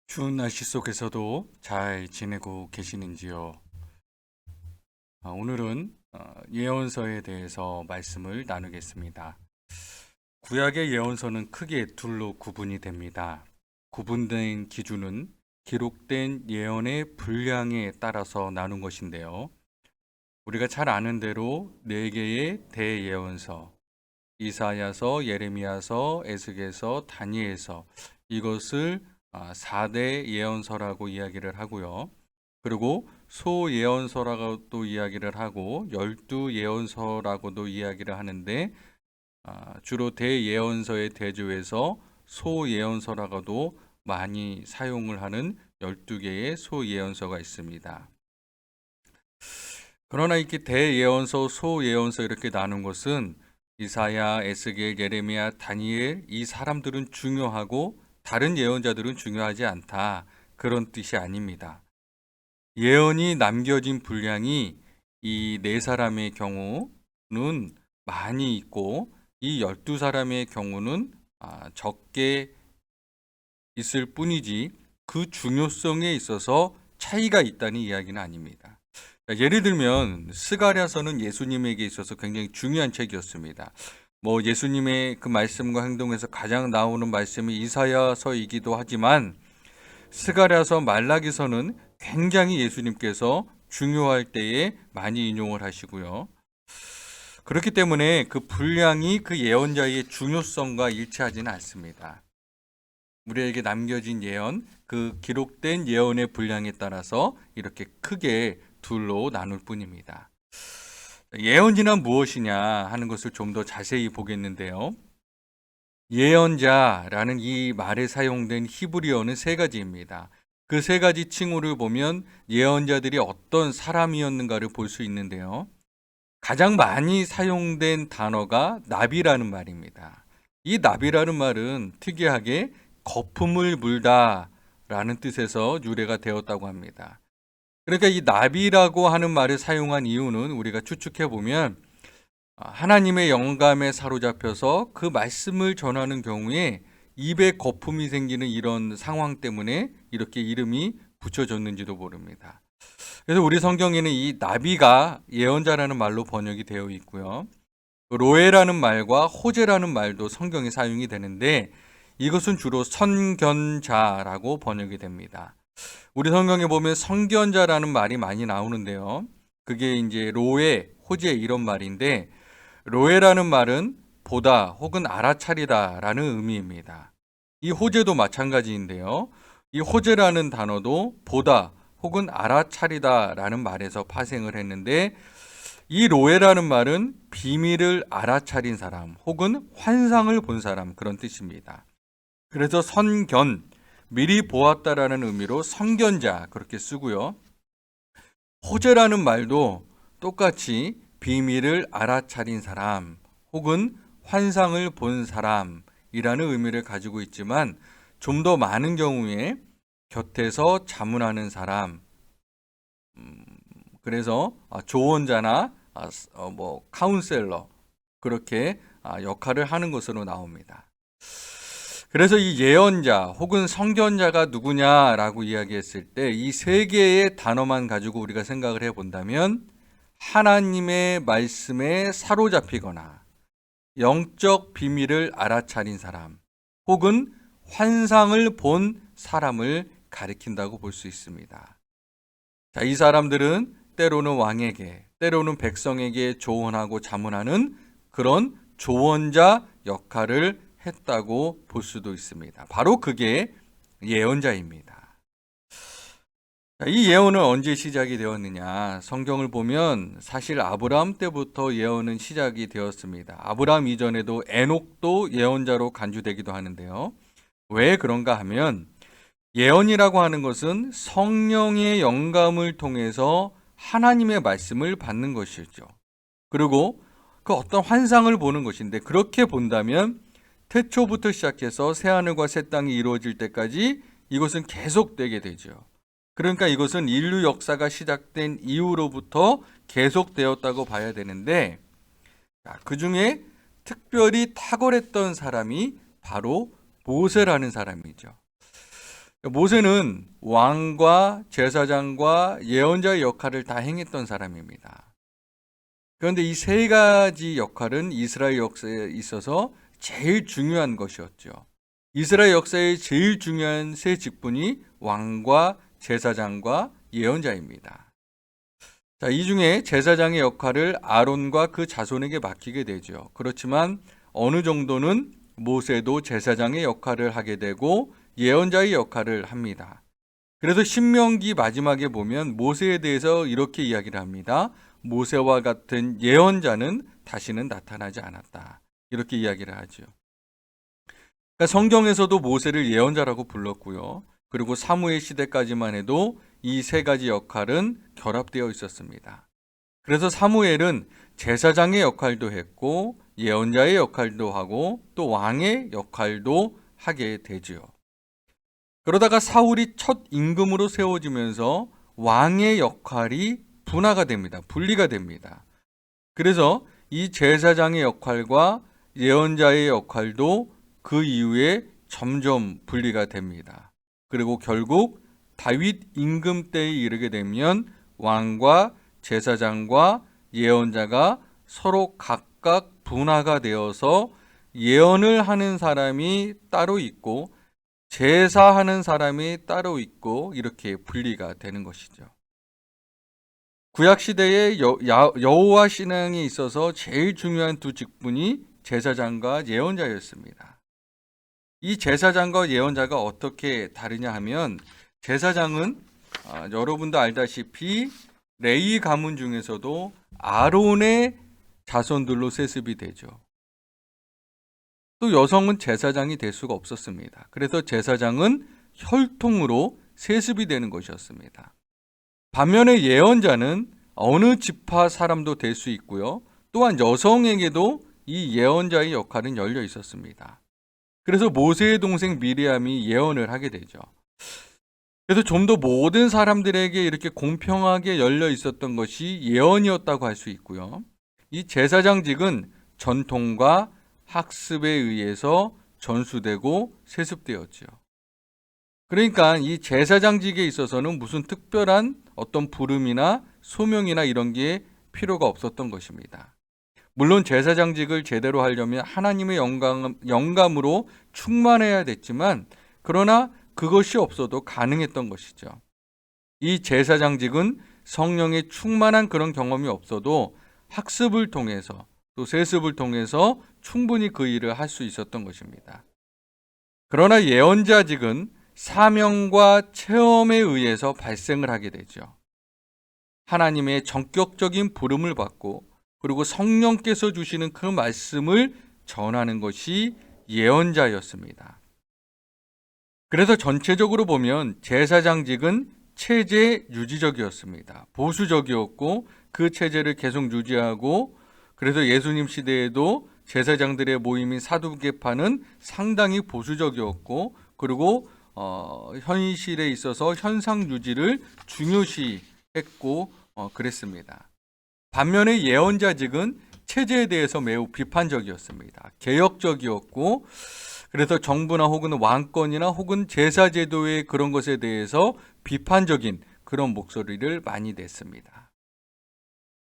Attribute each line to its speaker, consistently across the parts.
Speaker 1: 추운 날씨 속에서도 잘 지내고 계시는지요? 오늘은 예언서에 대해서 말씀을 나누겠습니다. 구약의 예언서는 크게 둘로 구분이 됩니다. 구분된 기준은 기록된 예언의 분량에 따라서 나눈 것인데요. 우리가 잘 아는 대로 네 개의 대예언서, 이사야서, 예레미야서, 에스겔서, 다니엘서, 이것을 4대 예언서라고 이야기를 하고요. 그리고 소예언서라고도 이야기를 하고 12예언서라고도 이야기를 하는데, 주로 대예언서의 대조해서 소예언서라고도 많이 사용을 하는 12개의 소예언서가 있습니다. 그러나 이렇게 대예언서, 소예언서 이렇게 나눈 것은 이사야, 에스겔, 예레미야, 다니엘 이 사람들은 중요하고 다른 예언자들은 중요하지 않다. 그런 뜻이 아닙니다. 예언이 남겨진 분량이 이 네 사람의 경우는 많이 있고 이 12사람의 경우는 적게 있을 뿐이지 그 중요성에 있어서 차이가 있다는 이야기는 아닙니다. 예를 들면 스가랴서는 예수님에게 있어서 굉장히 중요한 책이었습니다. 예수님의 그 말씀과 행동에서 가장 나오는 말씀이 이사야서이기도 하지만 스가랴서, 말라기서는 굉장히 예수님께서 중요할 때에 많이 인용을 하시고요. 그렇기 때문에 그 분량이 그 예언자의 중요성과 일치하지는 않습니다. 우리에게 남겨진 예언, 그 기록된 예언의 분량에 따라서 이렇게 크게 둘로 나눌 뿐입니다. 예언이란 무엇이냐 하는 것을 좀 더 자세히 보겠는데요. 예언자라는 이 말에 사용된 히브리어는 세 가지입니다. 그 세 가지 칭호를 보면 예언자들이 어떤 사람이었는가를 볼 수 있는데요. 가장 많이 사용된 단어가 나비라는 말입니다. 이 나비라는 말은 특이하게 거품을 물다 라는 뜻에서 유래가 되었다고 합니다. 그러니까 이 나비라고 하는 말을 사용한 이유는 우리가 추측해 보면 하나님의 영감에 사로잡혀서 그 말씀을 전하는 경우에 입에 거품이 생기는 이런 상황 때문에 이렇게 이름이 붙여졌는지도 모릅니다. 그래서 우리 성경에는 이 나비가 예언자라는 말로 번역이 되어 있고요. 로에라는 말과 호제라는 말도 성경에 사용이 되는데 이것은 주로 선견자라고 번역이 됩니다. 우리 성경에 보면 선견자라는 말이 많이 나오는데요. 그게 이제 로에, 호제 이런 말인데 로에라는 말은 보다 혹은 알아차리다 라는 의미입니다. 이 호제도 마찬가지인데요. 이 호제라는 단어도 보다 혹은 알아차리다 라는 말에서 파생을 했는데 이 로에라는 말은 비밀을 알아차린 사람 혹은 환상을 본 사람 그런 뜻입니다. 그래서 선견, 미리 보았다라는 의미로 선견자 그렇게 쓰고요. 호제라는 말도 똑같이 비밀을 알아차린 사람 혹은 환상을 본 사람이라는 의미를 가지고 있지만 좀 더 많은 경우에 곁에서 자문하는 사람, 그래서 조언자나 카운셀러 그렇게 역할을 하는 것으로 나옵니다. 그래서 이 예언자 혹은 선견자가 누구냐라고 이야기했을 때 이 세 개의 단어만 가지고 우리가 생각을 해본다면 하나님의 말씀에 사로잡히거나 영적 비밀을 알아차린 사람 혹은 환상을 본 사람을 가리킨다고 볼 수 있습니다. 자, 이 사람들은 때로는 왕에게, 때로는 백성에게 조언하고 자문하는 그런 조언자 역할을 했다고 볼 수도 있습니다. 바로 그게 예언자입니다. 이 예언은 언제 시작이 되었느냐? 성경을 보면 사실 아브라함 때부터 예언은 시작이 되었습니다. 아브라함 이전에도 에녹도 예언자로 간주되기도 하는데요. 왜 그런가 하면 예언이라고 하는 것은 성령의 영감을 통해서 하나님의 말씀을 받는 것이죠. 그리고 그 어떤 환상을 보는 것인데 그렇게 본다면 태초부터 시작해서 새하늘과 새 땅이 이루어질 때까지 이것은 계속되게 되죠. 그러니까 이것은 인류 역사가 시작된 이후로부터 계속되었다고 봐야 되는데 그 중에 특별히 탁월했던 사람이 바로 모세라는 사람이죠. 모세는 왕과 제사장과 예언자의 역할을 다 행했던 사람입니다. 그런데 이 세 가지 역할은 이스라엘 역사에 있어서 제일 중요한 것이었죠. 이스라엘 역사의 제일 중요한 세 직분이 왕과 제사장과 예언자입니다. 자, 이 중에 제사장의 역할을 아론과 그 자손에게 맡기게 되죠. 그렇지만 어느 정도는 모세도 제사장의 역할을 하게 되고 예언자의 역할을 합니다. 그래서 신명기 마지막에 보면 모세에 대해서 이렇게 이야기를 합니다. 모세와 같은 예언자는 다시는 나타나지 않았다. 이렇게 이야기를 하죠. 그러니까 성경에서도 모세를 예언자라고 불렀고요. 그리고 사무엘 시대까지만 해도 이 세 가지 역할은 결합되어 있었습니다. 그래서 사무엘은 제사장의 역할도 했고 예언자의 역할도 하고 또 왕의 역할도 하게 되지요. 그러다가 사울이 첫 임금으로 세워지면서 왕의 역할이 분화가 됩니다. 분리가 됩니다. 그래서 이 제사장의 역할과 예언자의 역할도 그 이후에 점점 분리가 됩니다. 그리고 결국 다윗 임금 때에 이르게 되면 왕과 제사장과 예언자가 서로 각각 분화가 되어서 예언을 하는 사람이 따로 있고 제사하는 사람이 따로 있고 이렇게 분리가 되는 것이죠. 구약 시대에 여호와 신앙에 있어서 제일 중요한 두 직분이 제사장과 예언자였습니다. 이 제사장과 예언자가 어떻게 다르냐 하면 제사장은 여러분도 알다시피 레위 가문 중에서도 아론의 자손들로 세습이 되죠. 또 여성은 제사장이 될 수가 없었습니다. 그래서 제사장은 혈통으로 세습이 되는 것이었습니다. 반면에 예언자는 어느 지파 사람도 될 수 있고요. 또한 여성에게도 이 예언자의 역할은 열려 있었습니다. 그래서 모세의 동생 미리암이 예언을 하게 되죠. 그래서 좀 더 모든 사람들에게 이렇게 공평하게 열려 있었던 것이 예언이었다고 할 수 있고요. 이 제사장직은 전통과 학습에 의해서 전수되고 세습되었죠. 그러니까 이 제사장직에 있어서는 무슨 특별한 어떤 부름이나 소명이나 이런 게 필요가 없었던 것입니다. 물론 제사장직을 제대로 하려면 하나님의 영감으로 충만해야 됐지만 그러나 그것이 없어도 가능했던 것이죠. 이 제사장직은 성령의 충만한 그런 경험이 없어도 학습을 통해서 또 세습을 통해서 충분히 그 일을 할 수 있었던 것입니다. 그러나 예언자직은 사명과 체험에 의해서 발생을 하게 되죠. 하나님의 전격적인 부름을 받고 그리고 성령께서 주시는 그 말씀을 전하는 것이 예언자였습니다. 그래서 전체적으로 보면 제사장직은 체제 유지적이었습니다. 보수적이었고 그 체제를 계속 유지하고 그래서 예수님 시대에도 제사장들의 모임인 사두개파는 상당히 보수적이었고 그리고 현실에 있어서 현상 유지를 중요시했고 그랬습니다. 반면에 예언자직은 체제에 대해서 매우 비판적이었습니다. 개혁적이었고 그래서 정부나 혹은 왕권이나 혹은 제사제도의 그런 것에 대해서 비판적인 그런 목소리를 많이 냈습니다.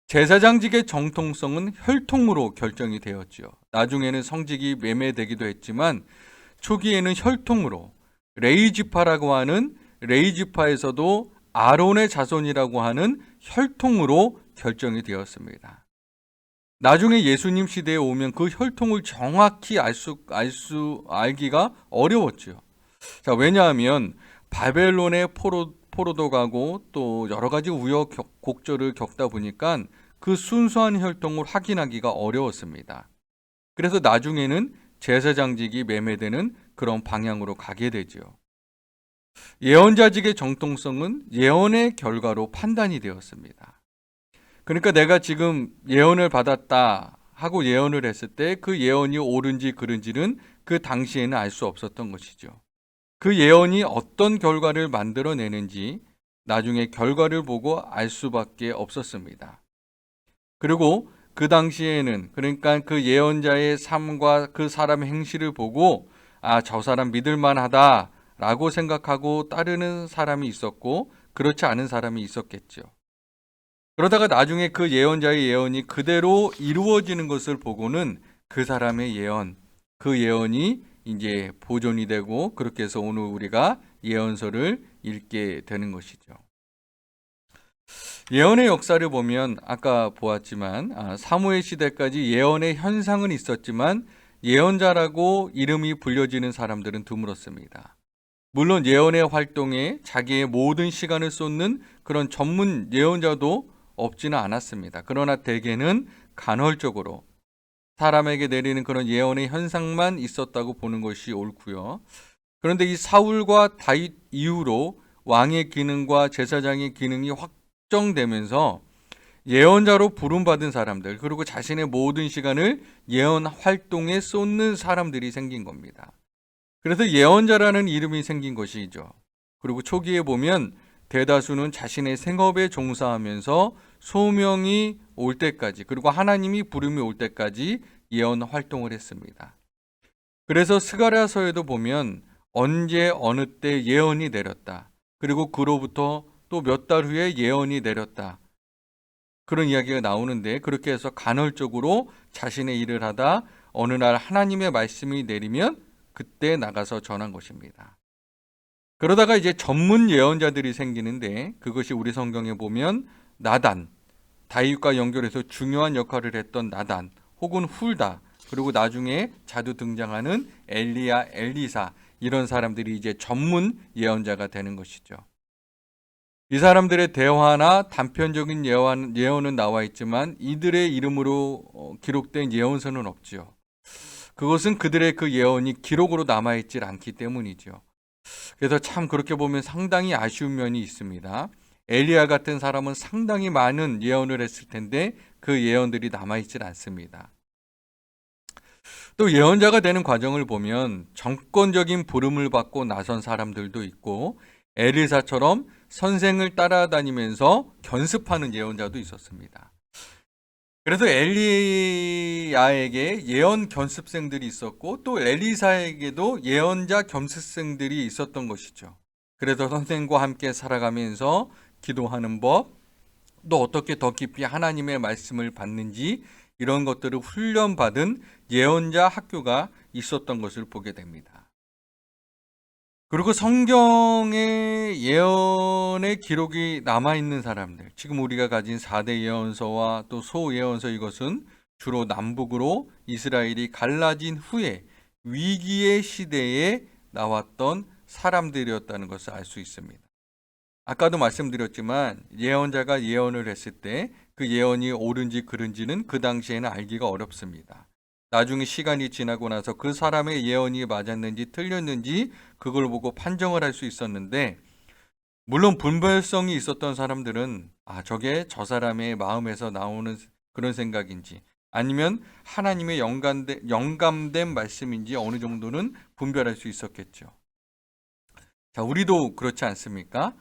Speaker 1: 제사장직의 정통성은 혈통으로 결정이 되었죠. 나중에는 성직이 매매되기도 했지만 초기에는 혈통으로 레위지파라고 하는 레위지파에서도 아론의 자손이라고 하는 혈통으로 결정이 되었습니다. 나중에 예수님 시대에 오면 그 혈통을 정확히 알기가 어려웠죠. 자, 왜냐하면 바벨론의 포로도 가고 또 여러 가지 우여곡절을 겪다 보니까 그 순수한 혈통을 확인하기가 어려웠습니다. 그래서 나중에는 제사장직이 매매되는 그런 방향으로 가게 되죠. 예언자직의 정통성은 예언의 결과로 판단이 되었습니다. 그러니까 내가 지금 예언을 받았다 하고 예언을 했을 때 그 예언이 옳은지 그른지는 그 당시에는 알 수 없었던 것이죠. 그 예언이 어떤 결과를 만들어내는지 나중에 결과를 보고 알 수밖에 없었습니다. 그리고 그 당시에는 그러니까 그 예언자의 삶과 그 사람의 행실을 보고 저 사람 믿을 만하다 라고 생각하고 따르는 사람이 있었고 그렇지 않은 사람이 있었겠죠. 그러다가 나중에 그 예언자의 예언이 그대로 이루어지는 것을 보고는 그 사람의 예언, 그 예언이 이제 보존이 되고 그렇게 해서 오늘 우리가 예언서를 읽게 되는 것이죠. 예언의 역사를 보면 아까 보았지만 사무엘 시대까지 예언의 현상은 있었지만 예언자라고 이름이 불려지는 사람들은 드물었습니다. 물론 예언의 활동에 자기의 모든 시간을 쏟는 그런 전문 예언자도 없지는 않았습니다. 그러나 대개는 간헐적으로 사람에게 내리는 그런 예언의 현상만 있었다고 보는 것이 옳고요. 그런데 이 사울과 다윗 이후로 왕의 기능과 제사장의 기능이 확정되면서 예언자로 부름받은 사람들, 그리고 자신의 모든 시간을 예언 활동에 쏟는 사람들이 생긴 겁니다. 그래서 예언자라는 이름이 생긴 것이죠. 그리고 초기에 보면 대다수는 자신의 생업에 종사하면서 소명이 올 때까지, 그리고 하나님이 부름이 올 때까지 예언 활동을 했습니다. 그래서 스가랴서에도 보면 언제 어느 때 예언이 내렸다, 그리고 그로부터 또 몇 달 후에 예언이 내렸다, 그런 이야기가 나오는데, 그렇게 해서 간헐적으로 자신의 일을 하다 어느 날 하나님의 말씀이 내리면 그때 나가서 전한 것입니다. 그러다가 이제 전문 예언자들이 생기는데, 그것이 우리 성경에 보면 나단, 다윗과 연결해서 중요한 역할을 했던 나단, 혹은 훌다, 그리고 나중에 자주 등장하는 엘리야, 엘리사, 이런 사람들이 이제 전문 예언자가 되는 것이죠. 이 사람들의 대화나 단편적인 예언은 나와 있지만 이들의 이름으로 기록된 예언서는 없지요. 그것은 그들의 그 예언이 기록으로 남아있지 않기 때문이죠. 그래서 참 그렇게 보면 상당히 아쉬운 면이 있습니다. 엘리야 같은 사람은 상당히 많은 예언을 했을 텐데 그 예언들이 남아있지 않습니다. 또 예언자가 되는 과정을 보면 정권적인 부름을 받고 나선 사람들도 있고, 엘리사처럼 선생을 따라다니면서 견습하는 예언자도 있었습니다. 그래서 엘리야에게 예언 견습생들이 있었고, 또 엘리사에게도 예언자 견습생들이 있었던 것이죠. 그래서 선생과 함께 살아가면서 기도하는 법, 또 어떻게 더 깊이 하나님의 말씀을 받는지, 이런 것들을 훈련받은 예언자 학교가 있었던 것을 보게 됩니다. 그리고 성경에 예언의 기록이 남아있는 사람들, 지금 우리가 가진 4대 예언서와 또 소예언서, 이것은 주로 남북으로 이스라엘이 갈라진 후에 위기의 시대에 나왔던 사람들이었다는 것을 알 수 있습니다. 아까도 말씀드렸지만 예언자가 예언을 했을 때 그 예언이 옳은지 그른지는 그 당시에는 알기가 어렵습니다. 나중에 시간이 지나고 나서 그 사람의 예언이 맞았는지 틀렸는지 그걸 보고 판정을 할 수 있었는데, 물론 분별성이 있었던 사람들은 저게 저 사람의 마음에서 나오는 그런 생각인지 아니면 하나님의 영감된 말씀인지 어느 정도는 분별할 수 있었겠죠. 자, 우리도 그렇지 않습니까?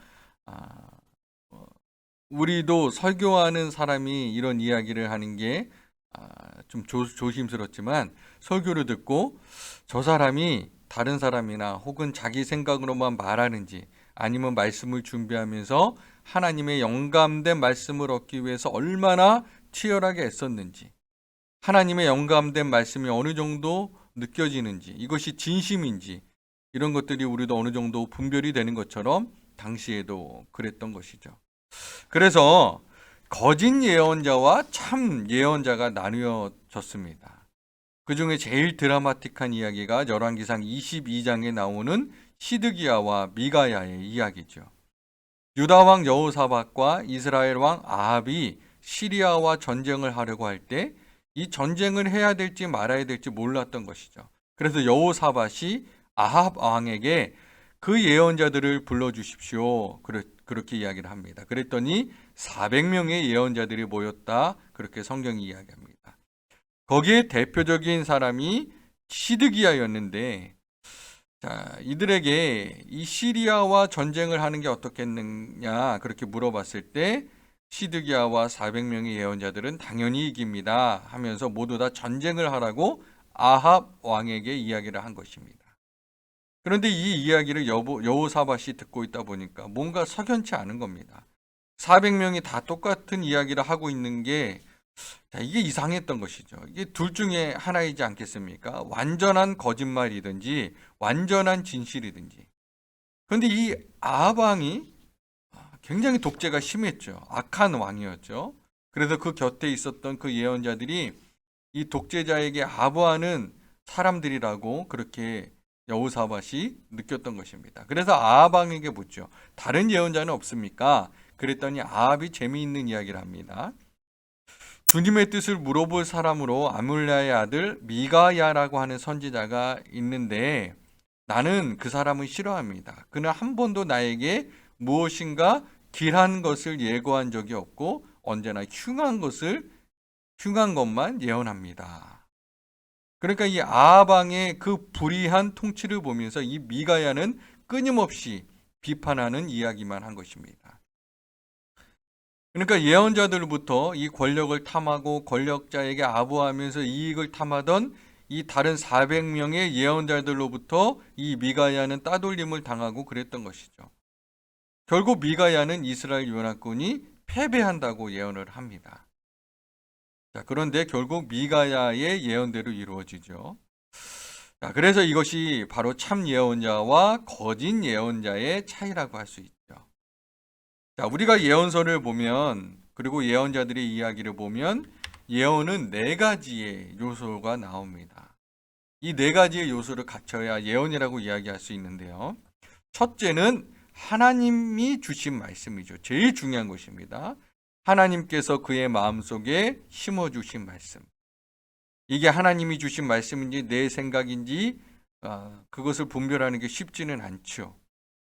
Speaker 1: 우리도 설교하는 사람이 이런 이야기를 하는 게 좀 조심스럽지만, 설교를 듣고 저 사람이 다른 사람이나 혹은 자기 생각으로만 말하는지 아니면 말씀을 준비하면서 하나님의 영감된 말씀을 얻기 위해서 얼마나 치열하게 애썼는지, 하나님의 영감된 말씀이 어느 정도 느껴지는지, 이것이 진심인지, 이런 것들이 우리도 어느 정도 분별이 되는 것처럼 당시에도 그랬던 것이죠. 그래서 거짓 예언자와 참 예언자가 나뉘어졌습니다. 그 중에 제일 드라마틱한 이야기가 열왕기상 22장에 나오는 시드기야와 미가야의 이야기죠. 유다 왕 여호사밧과 이스라엘 왕 아합이 시리아와 전쟁을 하려고 할 때 이 전쟁을 해야 될지 말아야 될지 몰랐던 것이죠. 그래서 여호사밧이 아합 왕에게 그 예언자들을 불러주십시오, 그렇게 이야기를 합니다. 그랬더니 400명의 예언자들이 모였다, 그렇게 성경이 이야기합니다. 거기에 대표적인 사람이 시드기야였는데, 자, 이들에게 이 시리아와 전쟁을 하는 게 어떻겠느냐 그렇게 물어봤을 때 시드기야와 400명의 예언자들은 당연히 이깁니다 하면서 모두 다 전쟁을 하라고 아합 왕에게 이야기를 한 것입니다. 그런데 이 이야기를 여호사밧이 듣고 있다 보니까 뭔가 석연치 않은 겁니다. 400명이 다 똑같은 이야기를 하고 있는 게 이게 이상했던 것이죠. 이게 둘 중에 하나이지 않겠습니까? 완전한 거짓말이든지 완전한 진실이든지. 그런데 이 아합 왕이 굉장히 독재가 심했죠. 악한 왕이었죠. 그래서 그 곁에 있었던 그 예언자들이 이 독재자에게 아부하는 사람들이라고 그렇게 여호사밧이 느꼈던 것입니다. 그래서 아합 왕에게 묻죠. 다른 예언자는 없습니까? 그랬더니 아합이 재미있는 이야기를 합니다. 주님의 뜻을 물어볼 사람으로 아물랴의 아들 미가야라고 하는 선지자가 있는데 나는 그 사람을 싫어합니다. 그는 한 번도 나에게 무엇인가 길한 것을 예고한 적이 없고 언제나 흉한 것만 예언합니다. 그러니까 이 아합 왕의 그 불의한 통치를 보면서 이 미가야는 끊임없이 비판하는 이야기만 한 것입니다. 그러니까 예언자들부터 이 권력을 탐하고 권력자에게 아부하면서 이익을 탐하던 이 다른 400명의 예언자들로부터 이 미가야는 따돌림을 당하고 그랬던 것이죠. 결국 미가야는 이스라엘 연합군이 패배한다고 예언을 합니다. 자, 그런데 결국 미가야의 예언대로 이루어지죠. 자, 그래서 이것이 바로 참 예언자와 거짓 예언자의 차이라고 할 수 있죠. 자, 우리가 예언서를 보면 그리고 예언자들의 이야기를 보면 예언은 4가지의 요소가 나옵니다. 이 4가지의 요소를 갖춰야 예언이라고 이야기할 수 있는데요. 첫째는 하나님이 주신 말씀이죠. 제일 중요한 것입니다. 하나님께서 그의 마음속에 심어주신 말씀. 이게 하나님이 주신 말씀인지 내 생각인지 그것을 분별하는 게 쉽지는 않죠.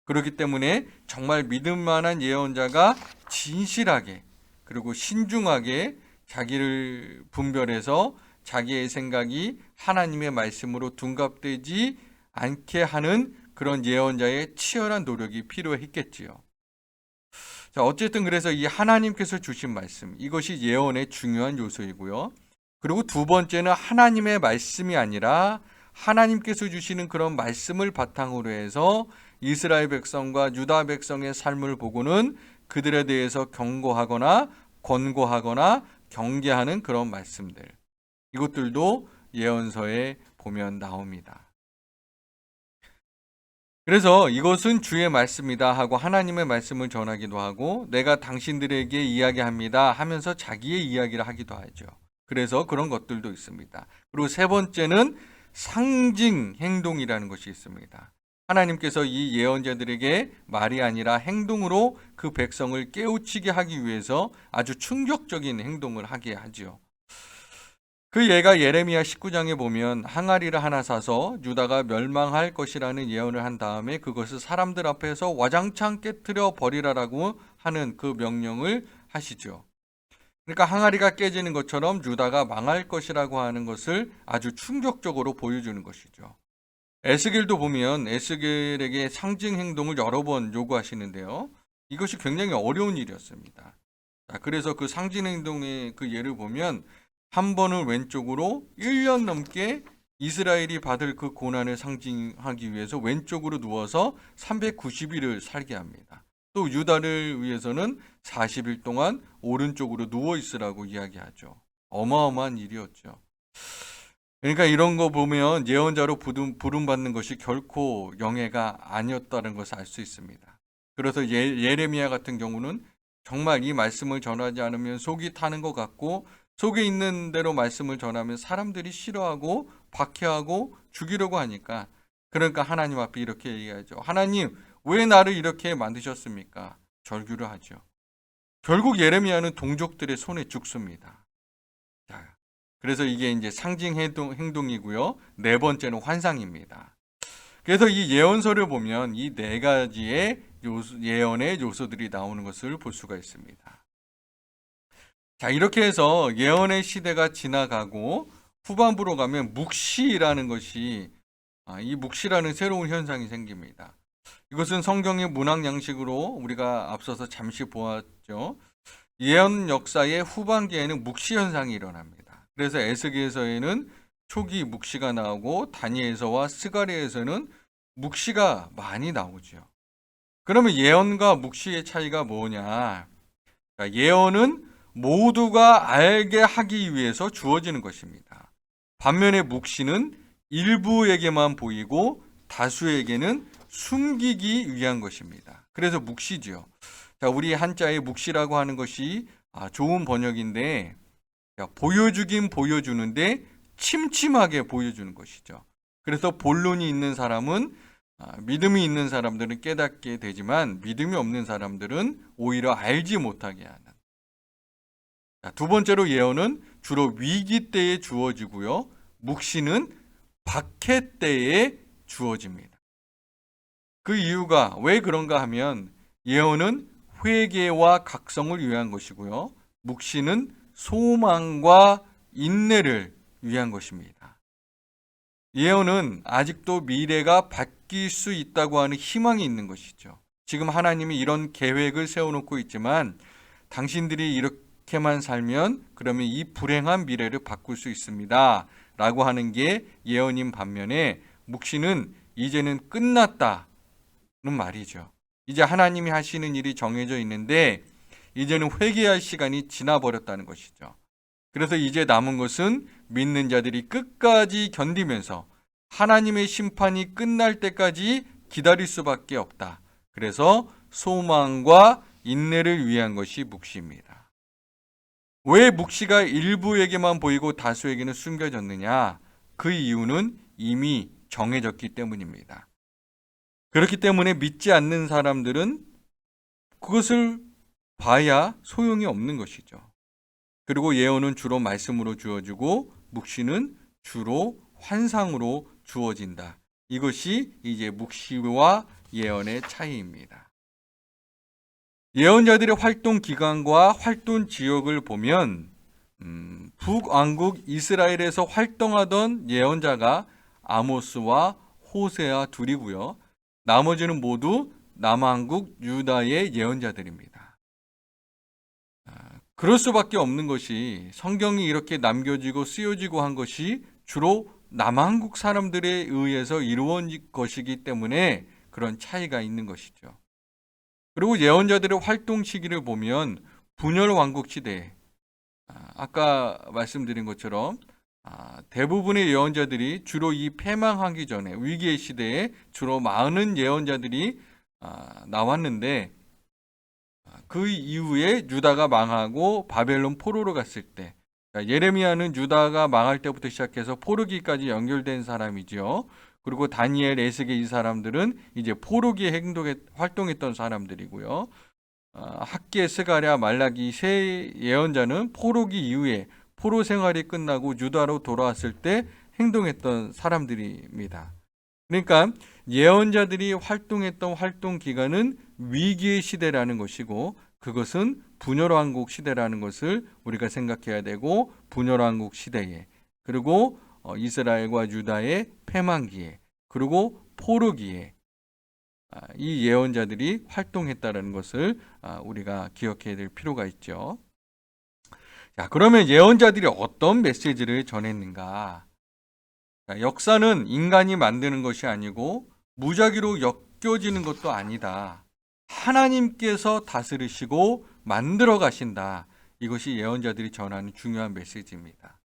Speaker 1: 그렇기 때문에 정말 믿을 만한 예언자가 진실하게 그리고 신중하게 자기를 분별해서 자기의 생각이 하나님의 말씀으로 둔갑되지 않게 하는 그런 예언자의 치열한 노력이 필요했겠지요. 자, 어쨌든 그래서 이 하나님께서 주신 말씀, 이것이 예언의 중요한 요소이고요. 그리고 두 번째는 하나님의 말씀이 아니라 하나님께서 주시는 그런 말씀을 바탕으로 해서 이스라엘 백성과 유다 백성의 삶을 보고는 그들에 대해서 경고하거나 권고하거나 경계하는 그런 말씀들. 이것들도 예언서에 보면 나옵니다. 그래서 이것은 주의 말씀이다 하고 하나님의 말씀을 전하기도 하고 내가 당신들에게 이야기합니다 하면서 자기의 이야기를 하기도 하죠. 그래서 그런 것들도 있습니다. 그리고 세 번째는 상징 행동이라는 것이 있습니다. 하나님께서 이 예언자들에게 말이 아니라 행동으로 그 백성을 깨우치게 하기 위해서 아주 충격적인 행동을 하게 하지요. 그 예가 예레미야 19장에 보면 항아리를 하나 사서 유다가 멸망할 것이라는 예언을 한 다음에 그것을 사람들 앞에서 와장창 깨트려 버리라라고 하는 그 명령을 하시죠. 그러니까 항아리가 깨지는 것처럼 유다가 망할 것이라고 하는 것을 아주 충격적으로 보여주는 것이죠. 에스겔도 보면 에스겔에게 상징 행동을 여러 번 요구하시는데요. 이것이 굉장히 어려운 일이었습니다. 그래서 그 상징 행동의 그 예를 보면 한 번은 왼쪽으로 1년 넘게 이스라엘이 받을 그 고난을 상징하기 위해서 왼쪽으로 누워서 390일을 살게 합니다. 또 유다를 위해서는 40일 동안 오른쪽으로 누워 있으라고 이야기하죠. 어마어마한 일이었죠. 그러니까 이런 거 보면 예언자로 부름받는 것이 결코 영예가 아니었다는 것을 알 수 있습니다. 그래서 예레미야 같은 경우는 정말 이 말씀을 전하지 않으면 속이 타는 것 같고 속에 있는 대로 말씀을 전하면 사람들이 싫어하고 박해하고 죽이려고 하니까 그러니까 하나님 앞에 이렇게 얘기하죠. 하나님 왜 나를 이렇게 만드셨습니까? 절규를 하죠. 결국 예레미야는 동족들의 손에 죽습니다. 자, 그래서 이게 이제 상징 행동이고요. 네 번째는 환상입니다. 그래서 이 예언서를 보면 이 4가지의 예언의 요소들이 나오는 것을 볼 수가 있습니다. 자, 이렇게 해서 예언의 시대가 지나가고 후반부로 가면 묵시라는 것이 이 묵시라는 새로운 현상이 생깁니다. 이것은 성경의 문학 양식으로 우리가 앞서서 잠시 보았죠. 예언 역사의 후반기에는 묵시 현상이 일어납니다. 그래서 에스겔서에는 초기 묵시가 나오고 다니엘서와 스가랴에서는 묵시가 많이 나오죠. 그러면 예언과 묵시의 차이가 뭐냐? 그러니까 예언은 모두가 알게 하기 위해서 주어지는 것입니다. 반면에 묵시는 일부에게만 보이고 다수에게는 숨기기 위한 것입니다. 그래서 묵시지요. 자, 우리 한자에 묵시라고 하는 것이 좋은 번역인데, 보여주긴 보여주는데 침침하게 보여주는 것이죠. 그래서 본론이 있는 사람은 믿음이 있는 사람들은 깨닫게 되지만 믿음이 없는 사람들은 오히려 알지 못하게 하는. 두 번째로 예언은 주로 위기 때에 주어지고요. 묵시는 박해 때에 주어집니다. 그 이유가 왜 그런가 하면 예언은 회개와 각성을 위한 것이고요. 묵시는 소망과 인내를 위한 것입니다. 예언은 아직도 미래가 바뀔 수 있다고 하는 희망이 있는 것이죠. 지금 하나님이 이런 계획을 세워놓고 있지만 당신들이 이렇게만 살면 그러면 이 불행한 미래를 바꿀 수 있습니다. 라고 하는 게 예언인 반면에 묵시는 이제는 끝났다는 말이죠. 이제 하나님이 하시는 일이 정해져 있는데 이제는 회개할 시간이 지나버렸다는 것이죠. 그래서 이제 남은 것은 믿는 자들이 끝까지 견디면서 하나님의 심판이 끝날 때까지 기다릴 수밖에 없다. 그래서 소망과 인내를 위한 것이 묵시입니다. 왜 묵시가 일부에게만 보이고 다수에게는 숨겨졌느냐? 그 이유는 이미 정해졌기 때문입니다. 그렇기 때문에 믿지 않는 사람들은 그것을 봐야 소용이 없는 것이죠. 그리고 예언은 주로 말씀으로 주어지고 묵시는 주로 환상으로 주어진다. 이것이 이제 묵시와 예언의 차이입니다. 예언자들의 활동 기간과 활동 지역을 보면 북왕국 이스라엘에서 활동하던 예언자가 아모스와 호세아 둘이고요. 나머지는 모두 남왕국 유다의 예언자들입니다. 그럴 수밖에 없는 것이 성경이 이렇게 남겨지고 쓰여지고 한 것이 주로 남한국 사람들에 의해서 이루어진 것이기 때문에 그런 차이가 있는 것이죠. 그리고 예언자들의 활동 시기를 보면 분열 왕국 시대, 아까 말씀드린 것처럼 대부분의 예언자들이 주로 이 패망하기 전에 위기의 시대에 주로 많은 예언자들이 나왔는데 그 이후에 유다가 망하고 바벨론 포로로 갔을 때, 예레미야는 유다가 망할 때부터 시작해서 포로기까지 연결된 사람이죠. 그리고 다니엘, 에스겔 이 사람들은 이제 포로기에 활동했던 사람들이고요. 학개, 스가랴, 말라기 세 예언자는 포로기 이후에 포로 생활이 끝나고 유다로 돌아왔을 때 행동했던 사람들입니다. 그러니까 예언자들이 활동했던 활동 기간은 위기의 시대라는 것이고 그것은 분열왕국 시대라는 것을 우리가 생각해야 되고 분열왕국 시대에 그리고 이스라엘과 유다의 패망기에 그리고 포로기에 이 예언자들이 활동했다는 것을 우리가 기억해야 될 필요가 있죠. 자, 그러면 예언자들이 어떤 메시지를 전했는가? 역사는 인간이 만드는 것이 아니고 무작위로 엮여지는 것도 아니다. 하나님께서 다스리시고 만들어 가신다. 이것이 예언자들이 전하는 중요한 메시지입니다.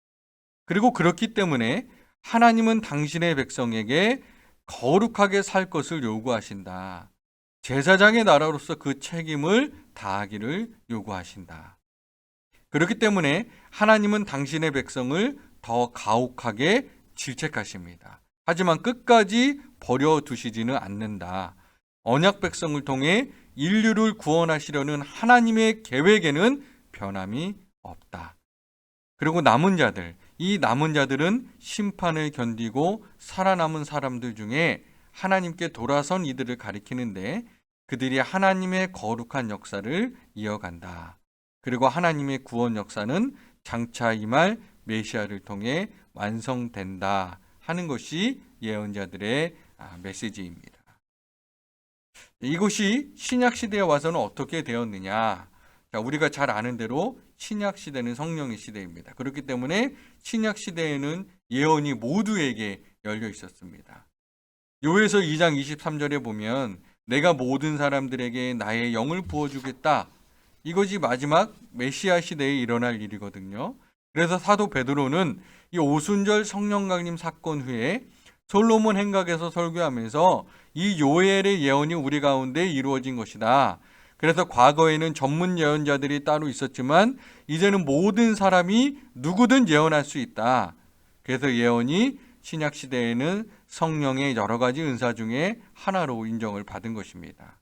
Speaker 1: 그리고 그렇기 때문에 하나님은 당신의 백성에게 거룩하게 살 것을 요구하신다. 제사장의 나라로서 그 책임을 다하기를 요구하신다. 그렇기 때문에 하나님은 당신의 백성을 더 가혹하게 질책하십니다. 하지만 끝까지 버려두시지는 않는다. 언약 백성을 통해 인류를 구원하시려는 하나님의 계획에는 변함이 없다. 그리고 남은 자들, 이 남은 자들은 심판을 견디고 살아남은 사람들 중에 하나님께 돌아선 이들을 가리키는데 그들이 하나님의 거룩한 역사를 이어간다. 그리고 하나님의 구원 역사는 장차 임할 메시아를 통해 완성된다 하는 것이 예언자들의 메시지입니다. 이것이 신약 시대에 와서는 어떻게 되었느냐? 자, 우리가 잘 아는 대로 신약 시대는 성령의 시대입니다. 그렇기 때문에 신약 시대에는 예언이 모두에게 열려 있었습니다. 요에서 2장 23절에 보면 내가 모든 사람들에게 나의 영을 부어주겠다. 이것이 마지막 메시아 시대에 일어날 일이거든요. 그래서 사도 베드로는 이 오순절 성령 강림 사건 후에 솔로몬 행각에서 설교하면서 이 요엘의 예언이 우리 가운데 이루어진 것이다. 그래서 과거에는 전문 예언자들이 따로 있었지만 이제는 모든 사람이 누구든 예언할 수 있다. 그래서 예언이 신약 시대에는 성령의 여러 가지 은사 중에 하나로 인정을 받은 것입니다.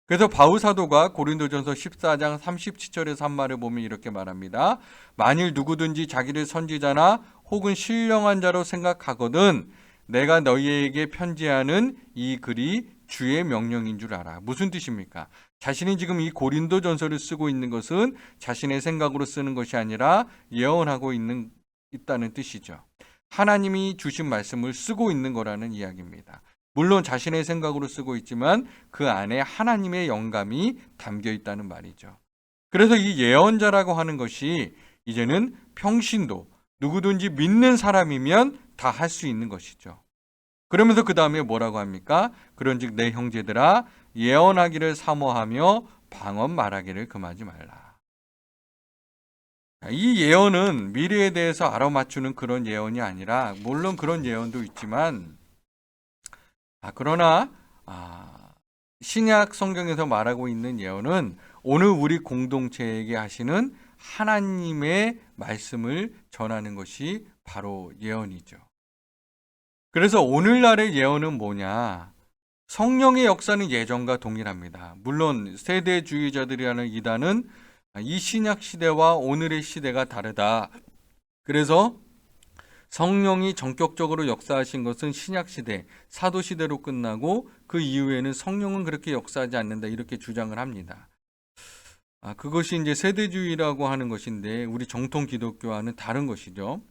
Speaker 1: 그래서 바울 사도가 고린도전서 14장 37절에서 한 말을 보면 이렇게 말합니다. 만일 누구든지 자기를 선지자나 혹은 신령한 자로 생각하거든 내가 너희에게 편지하는 이 글이 주의 명령인 줄 알아. 무슨 뜻입니까? 자신이 지금 이 고린도전서를 쓰고 있는 것은 자신의 생각으로 쓰는 것이 아니라 예언하고 있다는 뜻이죠. 하나님이 주신 말씀을 쓰고 있는 거라는 이야기입니다. 물론 자신의 생각으로 쓰고 있지만 그 안에 하나님의 영감이 담겨 있다는 말이죠. 그래서 이 예언자라고 하는 것이 이제는 평신도, 누구든지 믿는 사람이면 다 할 수 있는 것이죠. 그러면서 그 다음에 뭐라고 합니까? 그런즉 내 형제들아 예언하기를 사모하며 방언 말하기를 금하지 말라. 이 예언은 미래에 대해서 알아맞추는 그런 예언이 아니라 물론 그런 예언도 있지만 그러나 신약 성경에서 말하고 있는 예언은 오늘 우리 공동체에게 하시는 하나님의 말씀을 전하는 것이 바로 예언이죠. 그래서 오늘날의 예언은 뭐냐? 성령의 역사는 예전과 동일합니다. 물론 세대주의자들이라는 이단은 이 신약 시대와 오늘의 시대가 다르다. 그래서 성령이 전격적으로 역사하신 것은 신약 시대, 사도 시대로 끝나고 그 이후에는 성령은 그렇게 역사하지 않는다. 이렇게 주장을 합니다. 그것이 이제 세대주의라고 하는 것인데 우리 정통 기독교와는 다른 것이죠.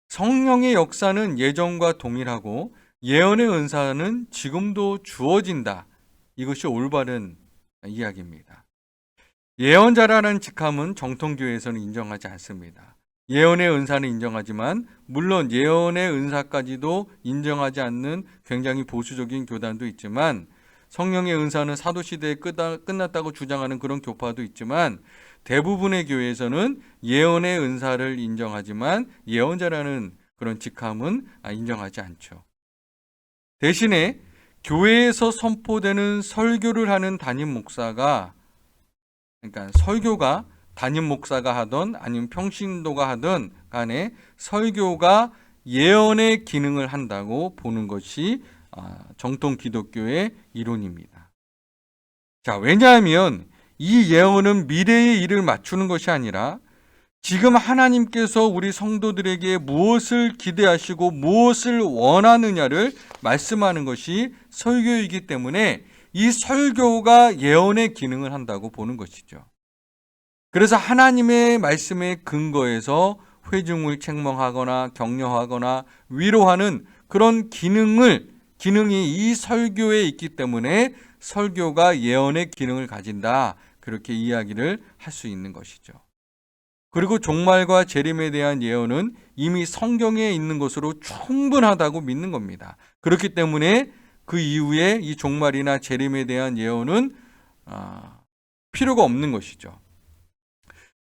Speaker 1: 성령의 역사는 예전과 동일하고 예언의 은사는 지금도 주어진다. 이것이 올바른 이야기입니다. 예언자라는 직함은 정통교회에서는 인정하지 않습니다. 예언의 은사는 인정하지만 물론 예언의 은사까지도 인정하지 않는 굉장히 보수적인 교단도 있지만 성령의 은사는 사도시대에 끝났다고 주장하는 그런 교파도 있지만 대부분의 교회에서는 예언의 은사를 인정하지만 예언자라는 그런 직함은 인정하지 않죠. 대신에 교회에서 선포되는 설교를 하는 담임 목사가 그러니까 설교가 담임 목사가 하든 아니면 평신도가 하든 간에 설교가 예언의 기능을 한다고 보는 것이 정통 기독교의 이론입니다. 자, 왜냐하면 이 예언은 미래의 일을 맞추는 것이 아니라 지금 하나님께서 우리 성도들에게 무엇을 기대하시고 무엇을 원하느냐를 말씀하는 것이 설교이기 때문에 이 설교가 예언의 기능을 한다고 보는 것이죠. 그래서 하나님의 말씀에 근거해서 회중을 책망하거나 격려하거나 위로하는 그런 기능이 이 설교에 있기 때문에 설교가 예언의 기능을 가진다. 그렇게 이야기를 할 수 있는 것이죠. 그리고 종말과 재림에 대한 예언은 이미 성경에 있는 것으로 충분하다고 믿는 겁니다. 그렇기 때문에 그 이후에 이 종말이나 재림에 대한 예언은 필요가 없는 것이죠.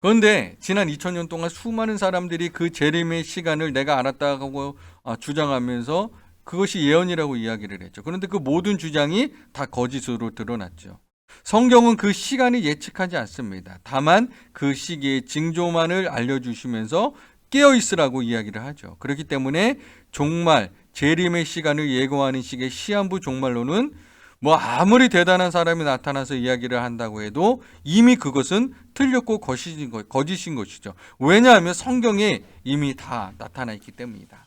Speaker 1: 그런데 지난 2000년 동안 수많은 사람들이 그 재림의 시간을 내가 알았다고 주장하면서 그것이 예언이라고 이야기를 했죠. 그런데 그 모든 주장이 다 거짓으로 드러났죠. 성경은 그 시간이 예측하지 않습니다. 다만 그 시기의 징조만을 알려주시면서 깨어있으라고 이야기를 하죠. 그렇기 때문에 종말, 재림의 시간을 예고하는 식의 시한부 종말론은 아무리 대단한 사람이 나타나서 이야기를 한다고 해도 이미 그것은 틀렸고 거짓인 것이죠. 왜냐하면 성경에 이미 다 나타나 있기 때문이다.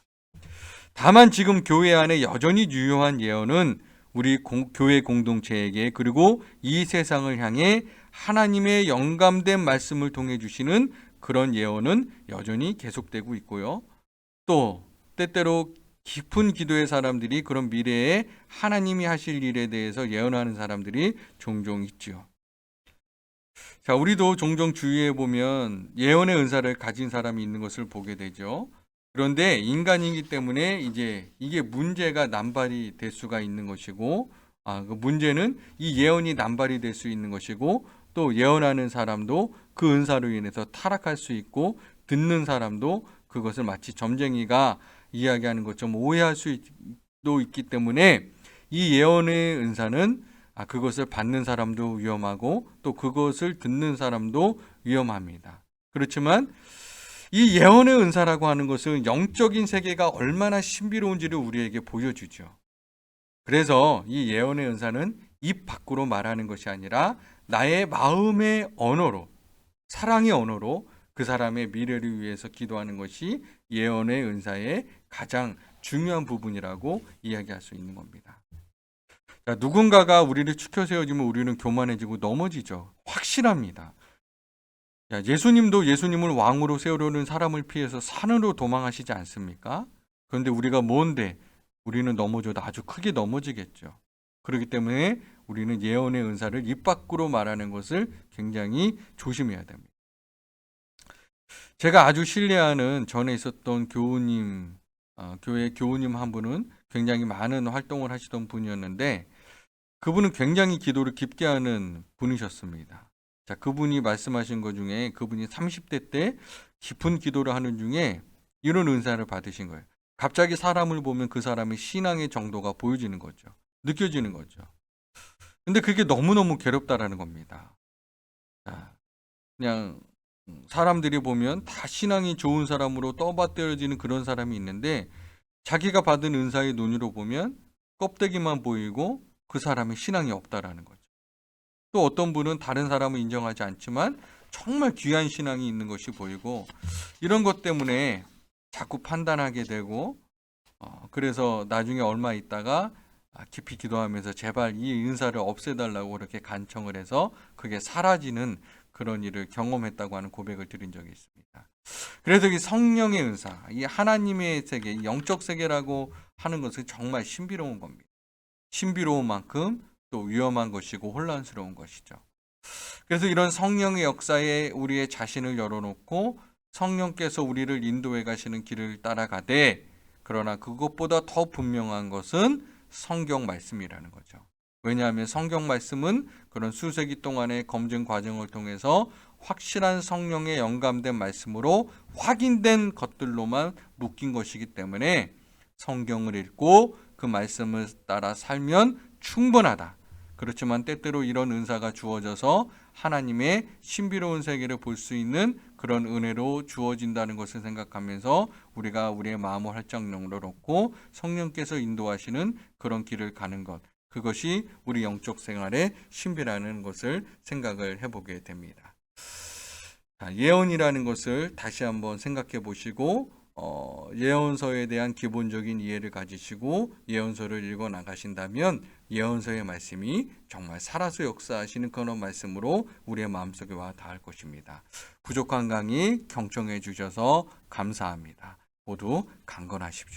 Speaker 1: 다만 지금 교회 안에 여전히 유효한 예언은 우리 교회 공동체에게 그리고 이 세상을 향해 하나님의 영감된 말씀을 통해 주시는 그런 예언은 여전히 계속되고 있고요. 또 때때로 깊은 기도의 사람들이 그런 미래에 하나님이 하실 일에 대해서 예언하는 사람들이 종종 있죠. 자, 우리도 종종 주위에 보면 예언의 은사를 가진 사람이 있는 것을 보게 되죠. 그런데 인간이기 때문에 이제 이게 문제가 남발이 될 수가 있는 것이고, 그 문제는 이 예언이 남발이 될 수 있는 것이고, 또 예언하는 사람도 그 은사로 인해서 타락할 수 있고, 듣는 사람도 그것을 마치 점쟁이가 이야기하는 것처럼 오해할 수도 있기 때문에 이 예언의 은사는 그것을 받는 사람도 위험하고 또 그것을 듣는 사람도 위험합니다. 그렇지만 이 예언의 은사라고 하는 것은 영적인 세계가 얼마나 신비로운지를 우리에게 보여주죠. 그래서 이 예언의 은사는 입 밖으로 말하는 것이 아니라 나의 마음의 언어로, 사랑의 언어로 그 사람의 미래를 위해서 기도하는 것이 예언의 은사의 가장 중요한 부분이라고 이야기할 수 있는 겁니다. 자, 누군가가 우리를 추켜 세워지면 우리는 교만해지고 넘어지죠. 확실합니다. 야, 예수님도 예수님을 왕으로 세우려는 사람을 피해서 산으로 도망하시지 않습니까? 그런데 우리가 뭔데 우리는 넘어져도 아주 크게 넘어지겠죠. 그렇기 때문에 우리는 예언의 은사를 입 밖으로 말하는 것을 굉장히 조심해야 됩니다. 제가 아주 신뢰하는 전에 있었던 교우님, 교회 교우님 한 분은 굉장히 많은 활동을 하시던 분이었는데 그분은 굉장히 기도를 깊게 하는 분이셨습니다. 자, 그분이 말씀하신 것 중에 그분이 30대 때 깊은 기도를 하는 중에 이런 은사를 받으신 거예요. 갑자기 사람을 보면 그 사람의 신앙의 정도가 보여지는 거죠. 느껴지는 거죠. 근데 그게 너무너무 괴롭다라는 겁니다. 자, 그냥 사람들이 보면 다 신앙이 좋은 사람으로 떠받들어지는 그런 사람이 있는데 자기가 받은 은사의 눈으로 보면 껍데기만 보이고 그 사람의 신앙이 없다라는 거죠. 또 어떤 분은 다른 사람을 인정하지 않지만 정말 귀한 신앙이 있는 것이 보이고 이런 것 때문에 자꾸 판단하게 되고 그래서 나중에 얼마 있다가 깊이 기도하면서 제발 이 은사를 없애달라고 그렇게 간청을 해서 그게 사라지는 그런 일을 경험했다고 하는 고백을 드린 적이 있습니다. 그래서 이 성령의 은사, 이 하나님의 세계, 이 영적 세계라고 하는 것은 정말 신비로운 겁니다. 신비로운 만큼 또 위험한 것이고 혼란스러운 것이죠. 그래서 이런 성령의 역사에 우리의 자신을 열어놓고 성령께서 우리를 인도해 가시는 길을 따라가되 그러나 그것보다 더 분명한 것은 성경 말씀이라는 거죠. 왜냐하면 성경 말씀은 그런 수세기 동안의 검증 과정을 통해서 확실한 성령의 영감된 말씀으로 확인된 것들로만 묶인 것이기 때문에 성경을 읽고 그 말씀을 따라 살면 충분하다. 그렇지만 때때로 이런 은사가 주어져서 하나님의 신비로운 세계를 볼 수 있는 그런 은혜로 주어진다는 것을 생각하면서 우리가 우리의 마음을 활짝 열어놓고 성령께서 인도하시는 그런 길을 가는 것, 그것이 우리 영적 생활의 신비라는 것을 생각을 해보게 됩니다. 예언이라는 것을 다시 한번 생각해 보시고 예언서에 대한 기본적인 이해를 가지시고 예언서를 읽어 나가신다면 예언서의 말씀이 정말 살아서 역사하시는 그런 말씀으로 우리의 마음속에 와 닿을 것입니다. 부족한 강의 경청해 주셔서 감사합니다. 모두 강건하십시오.